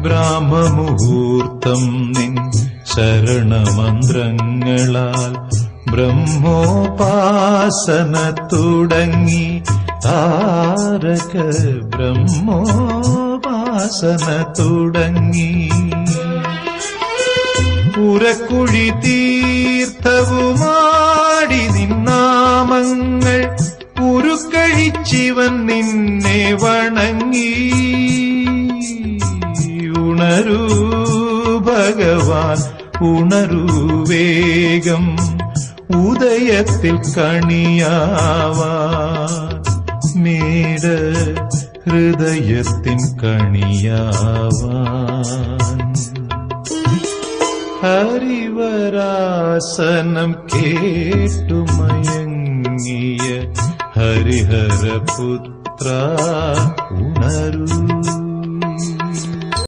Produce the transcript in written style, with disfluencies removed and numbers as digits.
ബ്രാഹ്മമുഹൂർത്തം നിൻ ശരണമന്ത്രങ്ങളാൽ ബ്രഹ്മോപാസന തുടങ്ങി. താരക ബ്രഹ്മോപാസന തുടങ്ങി. ഉരക്കുഴി തീർത്ഥവുമാടി നിന്നാമങ്ങൾ ഉരുക്കഴിച്ചിവൻ നിന്നെ വണങ്ങി. ഉണരൂ ഭഗവാൻ ഉണരൂ വേഗം, ഉദയത്തിൽ കണിയാവാൻ മേട ഹൃദയത്തിൻ കണിയാവാൻ. ഹരിവരാസനം കേട്ടുമയങ്ങിയ ഹരിഹരപുത്ര ഉണരൂ.